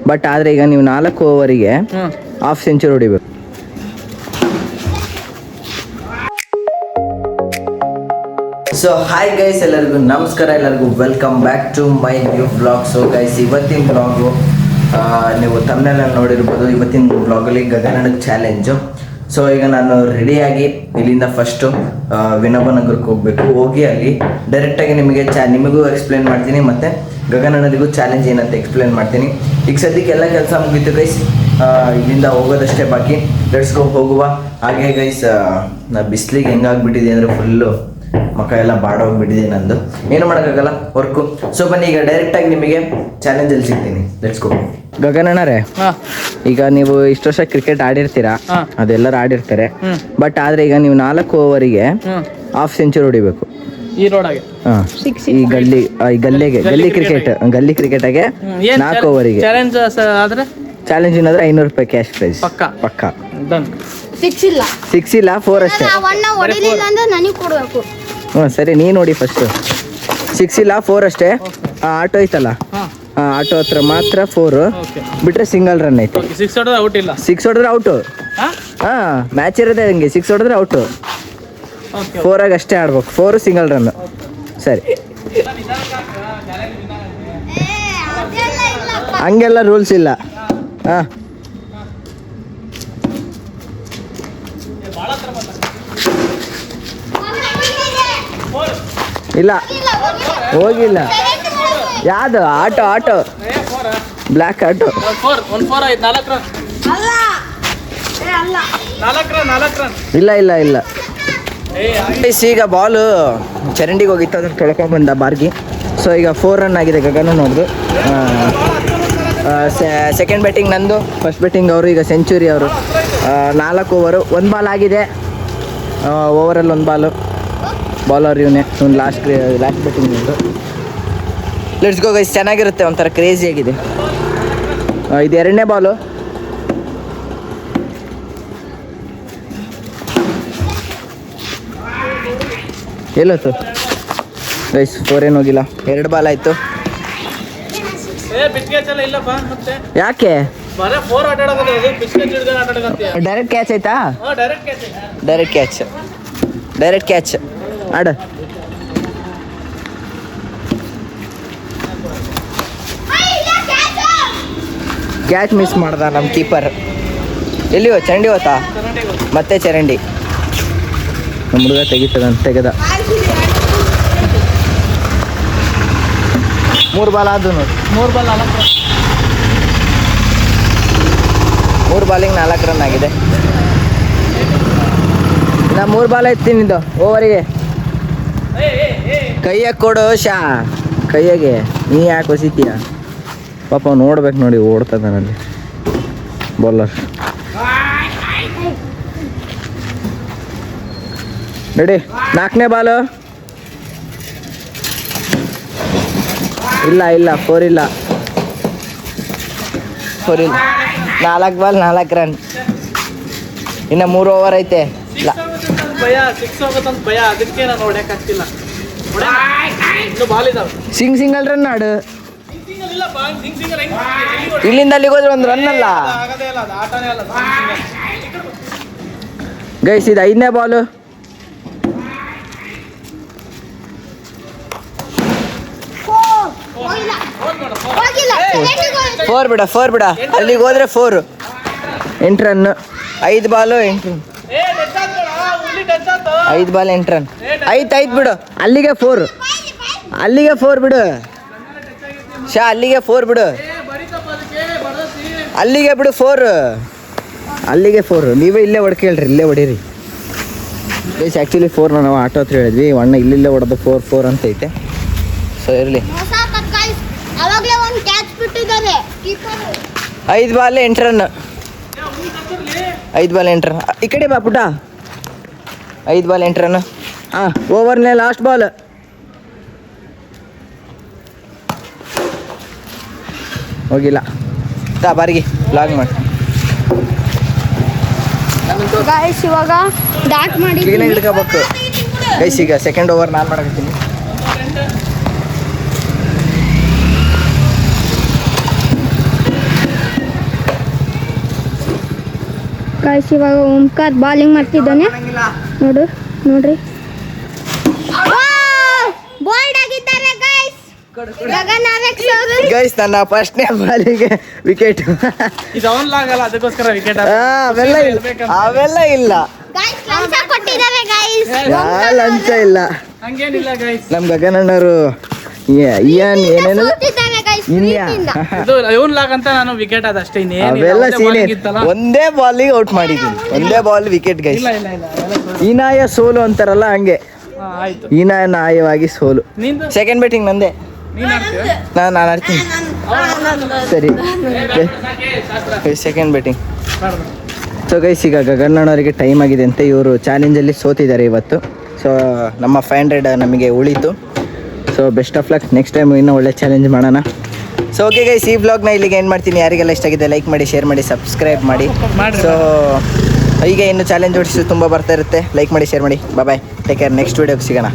But ಆದರೆ ಈಗ ನೀವು 4 ಓವರಿಗೆ ಹಾಫ್ ಸೆಂಚುರಿ ಹೊಡಿಬೇಕು. ಸೊ ಹಾಯ್ ಗೈಸ್, ಎಲ್ಲರಿಗೂ ನಮಸ್ಕಾರ, ಎಲ್ಲರಿಗೂ welcome back to my new blog. So guys, ಇವತ್ತಿನ ಬ್ಲಾಗು ನೀವು ತಮ್ಮನೇಲಿ ನೋಡಿರ್ಬೋದು. ಇವತ್ತಿನ ಬ್ಲಾಗಲ್ಲಿ ಗಗನನಡಕ ಚಾಲೆಂಜು. ಸೊ ಈಗ ನಾನು ರೆಡಿಯಾಗಿ ಇಲ್ಲಿಂದ ಫಸ್ಟು ವಿನೋಬನಗರಕ್ಕೆ ಹೋಗಬೇಕು. ಹೋಗಿ ಅಲ್ಲಿ ಡೈರೆಕ್ಟಾಗಿ ನಿಮಗೂ ಎಕ್ಸ್ಪ್ಲೇನ್ ಮಾಡ್ತೀನಿ, ಮತ್ತು ಗಗನನದಿಗೂ ಚಾಲೆಂಜ್ ಏನಂತ ಎಕ್ಸ್ಪ್ಲೇನ್ ಮಾಡ್ತೀನಿ. ಈಗ ಸದ್ಯಕ್ಕೆ ಎಲ್ಲ ಕೆಲಸ ಮುಗೀತು ಗೈಸ್, ಇಲ್ಲಿಂದ ಹೋಗೋದಷ್ಟೇ ಬಾಕಿ. ಲೆಟ್ಸ್ ಗೋ, ಹೋಗುವ. ಹಾಗೆ ಗೈಸ್, ನಾ ಬಿಸಿಲಿಗೆ ಹೆಂಗಾಗ್ಬಿಟ್ಟಿದೆ ಅಂದರೆ ಫುಲ್ಲು ಮಕ್ಕ ಎಲ್ಲ ಬಾಡೋಗ್ಬಿಟ್ಟಿದೆ ನಂದು. ಏನು ಮಾಡೋಕ್ಕಾಗಲ್ಲ, ವರ್ಕು. ಸೊ ಬನ್ನಿ, ಈಗ ಡೈರೆಕ್ಟಾಗಿ ನಿಮಗೆ ಚಾಲೆಂಜಲ್ಲಿ ಸಿಗ್ತೀನಿ. Let's go. ಗಗನಣ್ಣರೇ, ಈಗ ನೀವು ಇಷ್ಟು ವರ್ಷ ಕ್ರಿಕೆಟ್ ಆಡಿರ್ತೀರಾ, ಅದೆಲ್ಲರೂ ಆಡಿರ್ತಾರೆ. ಬಟ್ ಆದ್ರೆ ಈಗ ನೀವು 4 ಓವರಿಗೆ ಹಾಫ್ ಸೆಂಚುರಿ ಹೊಡಿಬೇಕು ಈ ರೋಡಾಗೆ. ಈ ಗಲ್ಲಿ ಕ್ರಿಕೆಟ್ಗೆ 4 ಓವರಿಗೆ ಚಾಲೆಂಜ್ ಆದ್ರೆ ಚಾಲೆಂಜ್ ಏನಾದ್ರೆ 500 ರೂಪಾಯಿ ಕ್ಯಾಶ್ ಪ್ರೈಸ್ ಪಕ್ಕ. ಸಿಕ್ಸ್ ಇಲ್ಲ 4 ಅಷ್ಟೇ. ಹ್ಞೂ ಸರಿ, ನೀ ನೋಡಿ ಫಸ್ಟ್. 6 ಇಲ್ಲ 4 ಅಷ್ಟೇ. ಆಟೋ ಐತಲ್ಲ, ಆಟೋ ಹತ್ರ ಮಾತ್ರ 4, ಬಿಟ್ರೆ ಸಿಂಗಲ್ ರನ್ ಐತೆ. 6 ಹೊಡೆದ್ರೆ ಔಟ್ ಇಲ್ಲ. 6 ಹೊಡೆದ್ರೆ ಔಟು. ಮ್ಯಾಚ್ ಇರೋದೇ ಹಂಗೆ, 6 ಹೊಡೆದ್ರೆ ಔಟು. 4 ಆಗಿ ಅಷ್ಟೇ ಆಡ್ಬೇಕು. 4 ಸಿಂಗಲ್ ರನ್. ಸರಿ, ಹಂಗೆಲ್ಲ ರೂಲ್ಸ್ ಇಲ್ಲ. ಇಲ್ಲ ಹೋಗಿಲ್ಲ. ಯಾವುದು ಆಟೋ ಬ್ಲ್ಯಾಕ್ ಆಟೋ. ಇಲ್ಲ ಈಗ ಬಾಲು ಚರಂಡಿಗೆ ಹೋಗಿತ್ತು, ಅದನ್ನು ತೊಳ್ಕೊಂಡ್ಬಂದ ಬಾರ್ಗಿ. ಸೊ ಈಗ 4 ರನ್ ಆಗಿದೆ ಗಗನ ನೋಡ್ದು. ಸೆಕೆಂಡ್ ಬ್ಯಾಟಿಂಗ್ ನಂದು, ಫಸ್ಟ್ ಬ್ಯಾಟಿಂಗ್ ಅವರು. ಈಗ ಸೆಂಚುರಿ ಅವರು. 4 ಓವರು, 1 ಬಾಲ್ ಆಗಿದೆ. ಓವರಲ್ಲಿ 1 ಬಾಲು. ಬಾಲರ್ ಇವನೇ, ಲಾಸ್ಟ್ ಬ್ಯಾಟಿಂಗ್ ನಿಂದು. ಲೆಟ್ಸ್ ಗೋ ಗೈಸ್, ಚೆನ್ನಾಗಿರುತ್ತೆ, ಒಂಥರ ಕ್ರೇಜಿ ಆಗಿದೆ. ಇದು 2ನೇ ಬಾಲು. ಎಲ್ಲೋತು ಗೈಸ್? 4 ಏನು ಹೋಗಿಲ್ಲ. 2 ಬಾಲ್ ಆಯಿತು. ಯಾಕೆ? ಡೈರೆಕ್ಟ್ ಕ್ಯಾಚ್ ಆಯ್ತಾ? ಡೈರೆಕ್ಟ್ ಕ್ಯಾಚ್ ಆಡ. ಕ್ಯಾಚ್ ಮಿಸ್ ಮಾಡ್ದ ನಮ್ಮ ಕೀಪರ್. ಎಲ್ಲಿ ಚರಂಡಿ ಹೋತಾ? ಮತ್ತೆ ಚರಂಡಿ ನಮ್ಮ ಹುಡುಗ ತೆಗೆದ. 3 ಬಾಲ್ ಆದ್ದು ನೋಡಿ. 3 ಬಾಲ್ 3 ಬಾಲಿಂಗ್ 4 ರನ್ ಆಗಿದೆ. ನಾ 3 ಬಾಲ್ ಐತಿನಿದ್ದು ಓವರಿಗೆ. ಕೈಯಾಗ ಕೊಡು ಕೈಯಾಗೆ. ನೀ ಯಾಕೆ ಹೊಸಿತೀಯ ಪಾಪ? ನೋಡ್ಬೇಕು ನೋಡಿ, ಓಡ್ತದಾನಲ್ಲಿ ಬೌಲರ್. ರೆಡಿ, 4ನೇ ಬಾಲು. ಇಲ್ಲ 4 ಇಲ್ಲ. 4 ಬಾಲ್ 4 ರನ್. ಇನ್ನು 3 ಓವರ್ ಐತೆ. ಸಿಂಗಲ್ ರನ್ ಆಡು. ಇಲ್ಲಿಂದ ಅಲ್ಲಿಗೆ ಹೋದ್ರೆ 1 ರನ್ ಅಲ್ಲ ಗೈಸ್. ಇದು 5ನೇ ಬಾಲು. ಫೋರ್ ಬಿಡ. ಅಲ್ಲಿಗೆ ಹೋದ್ರೆ 4. 8 run. 5 ball 8 run. 5 ball 8 run. ಆಯ್ತು ಬಿಡು. ಅಲ್ಲಿಗೆ 4 ಬಿಡು. ಅಲ್ಲಿಗೆ 4 ಬಿಡು. ಅಲ್ಲಿಗೆ ಬಿಡು 4. ನೀವೇ ಇಲ್ಲೇ ಹೊಡ್ಕೇಳ್ರಿ, ಇಲ್ಲೇ ಹೊಡೀರಿ ಗೈಸ್. ಆ್ಯಕ್ಚುಲಿ 4 ನಾವು ಆಟೋ ಹತ್ರ ಹೇಳಿದ್ವಿ, ಅಣ್ಣ ಇಲ್ಲೇ ಹೊಡೆದು 4 ಅಂತ ಐತೆ. ಸೊ ಇರಲಿ. 5 ಬಾಲ್ 8 ರನ್. 5 ball 8 run. ಈ ಕಡೆ ಬಾ ಪುಟ. 5 ಬಾಲ್ 8 ರನ್. ಓವರ್ನೇ ಲಾಸ್ಟ್ ಬಾಲ್. ಹೋಗಿಲ್ಲ. ಬಾರಿಗೆ ಲಾಗ್ ಮಾಡಿ ಗಾಯ್ಸ್. ಇವಾಗ ಡಾಟ್ ಮಾಡಿ ಕ್ಲೀನಾಗಿ ಹಿಡ್ಕೋಬೇಕು ಗೈಸ್. ಈಗ ಸೆಕೆಂಡ್ ಓವರ್ ನಾನು ಮಾಡಕತ್ತೀನಿ. ಗಾಯ್ಸ್ ಇವಾಗ ಓಂಕಾರ್ ಬಾಲಿಂಗ್ ಮಾಡ್ತಿದ್ದಾನೆ ನೋಡ್ರಿ ಬೋಲ್ಡ್ ಆಗಿದ್ದಾರೆ ಗಾಯ್ಸ್ ಗಗನ್ ಆರ್ಎಕ್ಸ್ ಅವರು ಗೈಸ್ ನನ್ನ ಫಸ್ಟ್ನೇ ಬಾಲಿಗೆ ವಿಕೆಟ್. ಇದು ಅವನ್ ಆಗಲ್ಲ ಅದಕ್ಕೋಸ್ಕರ ವಿಕೆಟ್ ಅವೆಲ್ಲ ಇಲ್ಲ ಗಾಯ್ಸ್ ಲಂಚ ಕೊಟ್ಟಿದ್ದಾರೆ ಗಾಯ್ಸ್ ಲಂಚ ಇಲ್ಲ. ಹಂಗೇನಿಲ್ಲ ಗೈಸ್. ನಮ್ ಗಗನಣ್ಣವರು ಏನೇನು ಸೋತಿದ್ದಾರೆ ಗಾಯ್ಸ್ ಇನ್ಯಾ ಇದು ಇವನ್ ಲಾಗ್ ಅಂತ ನಾನು ವಿಕೆಟ್ ಅದಷ್ಟೇ ಅವೆಲ್ಲ ಸೀನೆ ಇನ್ನೇನಿಲ್ಲ. ಒಂದೇ ಬಾಲಿಗೆ ಔಟ್ ಮಾಡಿದ್ದೀನಿ, ಒಂದೇ ಬಾಲ್ ವಿಕೆಟ್ ಗೈಸ್. ಇಲ್ಲ ಇಲ್ಲ ಇಲ್ಲ ಅವೆಲ್ಲ ಹೀನಾಯ ಸೋಲು ಅಂತಾರಲ್ಲ ಹಂಗೆ ಆಯ್ತು. ಹೀನಾಯವಾಗಿ ಸೋಲು. ನಿಂದು ಸೆಕೆಂಡ್ ಬ್ಯಾಟಿಂಗ್ ನಂದೆ, ನೀನ್ ಆಡ್ತೀಯ? ನಾನು ಆಡ್ತೀನಿ. ಸರಿ ಸೆಕೆಂಡ್ ಬ್ಯಾಟಿಂಗ್. ಸೊ ಗೈಸ್ ಈಗ ಗಗನಣ್ಣವರಿಗೆ ಟೈಮ್ ಆಗಿದೆ ಅಂತ ಇವರು ಚಾಲೆಂಜಲ್ಲಿ ಸೋತಿದ್ದಾರೆ ಇವತ್ತು. ಸೊ ನಮ್ಮ 500 ನಮಗೆ ಉಳಿತು. So best of luck, next time ಇನ್ನೂ ಒಳ್ಳೆ ಚಾಲೆಂಜ್ ಮಾಡೋಣ. ಸೊ ಓಕೆ ಗೈಸ್, ಈ ವ್ಲಾಗ್ನ ಇಲ್ಲಿಗೆ ಏನು ಮಾಡ್ತೀನಿ. ಯಾರಿಗೆಲ್ಲ ಇಷ್ಟ ಆಗಿದೆ ಲೈಕ್ ಮಾಡಿ, ಶೇರ್ ಮಾಡಿ, ಸಬ್ಸ್ಕ್ರೈಬ್ ಮಾಡಿ. ಸೊ ಹೀಗೆ ಇನ್ನು ಚಾಲೆಂಜ್ ಓಡಿಸಿ ತುಂಬ ಬರ್ತಾ ಇರುತ್ತೆ. ಲೈಕ್ ಮಾಡಿ, ಶೇರ್ ಮಾಡಿ. Bye take care. ನೆಕ್ಸ್ಟ್ ವೀಡಿಯೋಗೆ ಸಿಗೋಣ.